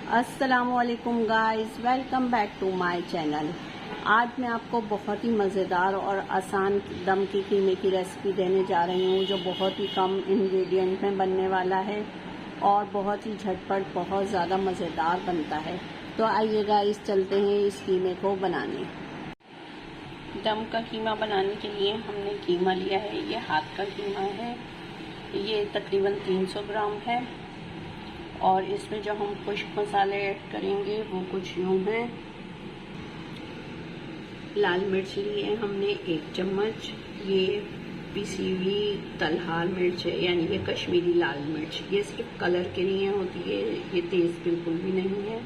अस्सलामुअलैकुम guys, welcome back to my channel. आज मैं आपको बहुत ही मज़ेदार और आसान दम की कीमे की रेसिपी देने जा रही हूँ, जो बहुत ही कम इंग्रेडिएंट में बनने वाला है और बहुत ही झटपट, बहुत ज़्यादा मज़ेदार बनता है। तो आइए गाइस, चलते हैं इस कीमे को बनाने। दम का कीमा बनाने के लिए हमने कीमा लिया है। ये हाथ का कीमा है, ये तकरीबन 300 ग्राम है। और इसमें जो हम खुश्क मसाले ऐड करेंगे वो कुछ यूँ हैं। लाल मिर्च ली है हमने 1 चम्मच। ये पिसी हुई तलहार मिर्च है, यानी ये कश्मीरी लाल मिर्च। ये सिर्फ कलर के लिए होती है, ये तेज़ बिल्कुल भी नहीं है।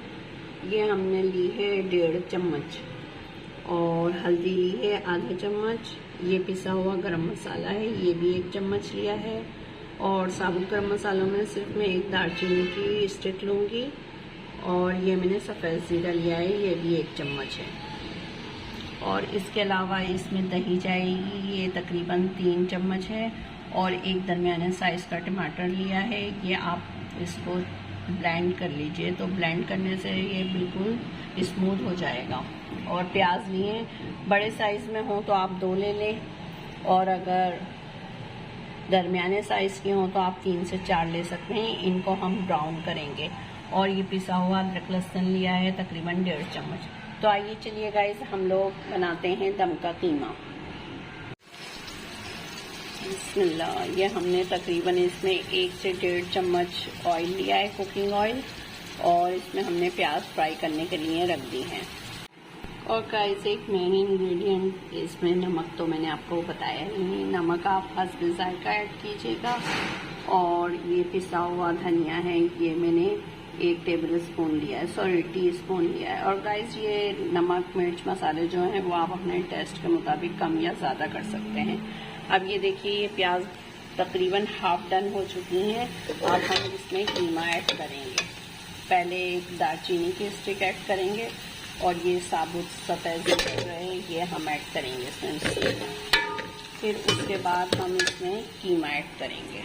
ये हमने ली है 1.5 चम्मच। और हल्दी ली है आधा चम्मच। ये पिसा हुआ गरम मसाला है, ये भी 1 चम्मच लिया है। और साबुत गरम मसालों में सिर्फ मैं 1 दालचीनी की स्टिक लूँगी। और ये मैंने सफ़ेद ज़ीरा लिया है, ये भी 1 चम्मच है। और इसके अलावा इसमें दही जाएगी, ये तकरीबन 3 चम्मच है। और एक दरमियाने साइज़ का टमाटर लिया है। ये आप इसको ब्लेंड कर लीजिए, तो ब्लेंड करने से ये बिल्कुल स्मूथ हो जाएगा। और प्याज लिए, बड़े साइज़ में हो तो आप 2 ले लें, और अगर दरमियाने साइज़ की हो तो आप 3 से 4 ले सकते हैं। इनको हम ब्राउन करेंगे। और ये पिसा हुआ अदरक लहसुन लिया है तकरीबन 1.5 चम्मच। तो आइए चलिए गाइस, हम लोग बनाते हैं दम का कीमा। बिस्मिल्लाह। ये हमने तकरीबन इसमें 1 से 1.5 चम्मच ऑयल लिया है, कुकिंग ऑयल। और इसमें हमने प्याज फ्राई करने के लिए रख दी है। और गाइस, एक मेन इंग्रेडिएंट इसमें नमक तो मैंने आपको बताया ही नहीं। नमक आप हस्बे जायका ऐड कीजिएगा। और ये पिसा हुआ धनिया है, ये मैंने 1 टेबल स्पून लिया है, सॉरी टीस्पून लिया है। और गाइस, ये नमक मिर्च मसाले जो हैं वो आप अपने टेस्ट के मुताबिक कम या ज़्यादा कर सकते हैं। अब ये देखिए, ये प्याज तकरीबन हाफ डन हो चुकी हैं। अब हम इसमें कीमा ऐड करेंगे। पहले दालचीनी की स्टिक ऐड करेंगे, और ये साबुत सफ़ेद जो है ये हम ऐड करेंगे इसमें। फिर उसके बाद हम इसमें कीमा ऐड करेंगे।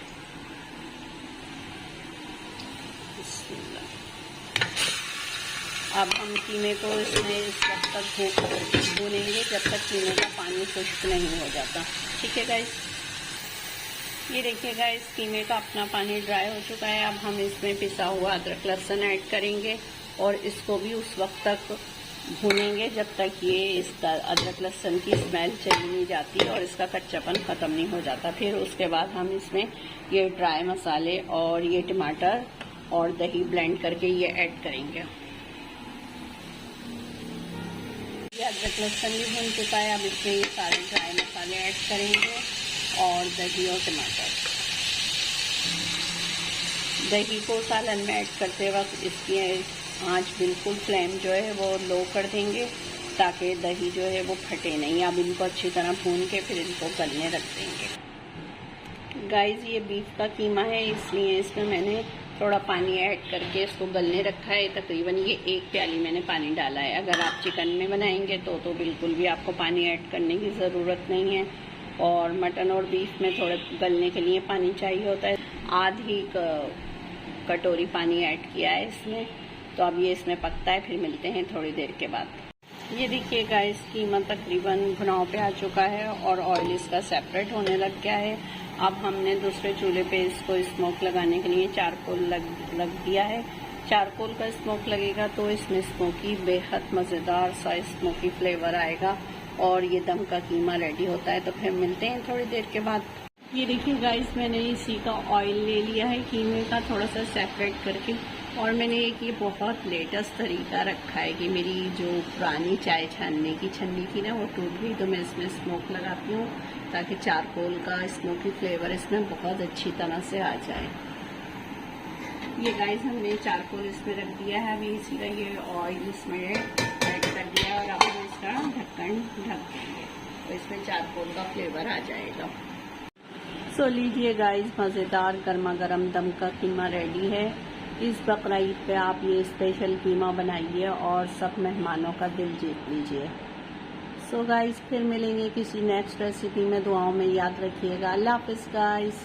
अब हम कीमे को इसमें इस वक्त तक भूनेंगे जब तक कीमे का पानी खुश्क नहीं हो जाता। ठीक है गाइस, ये देखिए गाइस, कीमे का अपना पानी ड्राई हो चुका है। अब हम इसमें पिसा हुआ अदरक लहसुन ऐड करेंगे, और इसको भी उस वक्त तक भूनेंगे जब तक ये इसका अदरक लहसुन की स्मेल चली नहीं जाती और इसका कच्चापन ख़त्म नहीं हो जाता। फिर उसके बाद हम इसमें ये ड्राई मसाले और ये टमाटर और दही ब्लेंड करके ये ऐड करेंगे। ये अदरक लहसुन भी भून चुका है। अब इसमें ये सारे ड्राई मसाले ऐड करेंगे और दही और टमाटर। दही को सालन में ऐड करते वक्त इसकी आंच बिल्कुल फ्लेम जो है वो लो कर देंगे, ताकि दही जो है वो फटे नहीं। अब इनको अच्छी तरह भून के फिर इनको गलने रख देंगे। गाइस, ये बीफ का कीमा है, इसलिए इसमें मैंने थोड़ा पानी ऐड करके इसको गलने रखा है। तकरीबन ये 1 प्याली मैंने पानी डाला है। अगर आप चिकन में बनाएंगे तो बिल्कुल भी आपको पानी ऐड करने की ज़रूरत नहीं है। और मटन और बीफ में थोड़े गलने के लिए पानी चाहिए होता है। आधी कटोरी पानी ऐड किया है इसमें। तो अब ये इसमें पकता है, फिर मिलते हैं थोड़ी देर के बाद। ये देखिए गाइस, कीमा तकरीबन भुनाव पे आ चुका है और ऑयल इसका सेपरेट होने लग गया है। अब हमने दूसरे चूल्हे पे इसको स्मोक लगाने के लिए चारकोल लग दिया है। चारकोल का स्मोक लगेगा तो इसमें स्मोकी, बेहद मज़ेदार सा स्मोकी फ्लेवर आएगा और ये दम का कीमा रेडी होता है। तो फिर मिलते हैं थोड़ी देर के बाद। ये देखिए गाइस, मैंने इसी का ऑयल ले लिया है कीमे का, थोड़ा सा सेपरेट करके। और मैंने एक ये बहुत लेटेस्ट तरीका रखा है कि मेरी जो पुरानी चाय छानने की छन्नी थी ना, वो टूट गई, तो मैं इसमें स्मोक लगाती हूँ ताकि चारकोल का स्मोकी फ्लेवर इसमें बहुत अच्छी तरह से आ जाए। ये गाइस, हमने चारकोल इसमें रख दिया है। अभी इसी का ये ऑयल इसमें ऐड कर दिया है और अब हम इसका ढक्कन ढक देंगे, तो इसमें चारकोल का फ्लेवर आ जाएगा। सो लीजिए गाइस, मज़ेदार गर्मा गर्म दम का कीमा रेडी है। इस बकरा ईद पे आप ये स्पेशल कीमा बनाइए और सब मेहमानों का दिल जीत लीजिए। सो गाइस, फिर मिलेंगे किसी नेक्स्ट रेसिपी में। दुआओं में याद रखिएगा। अल्लाह हाफ़िज़ गाइस।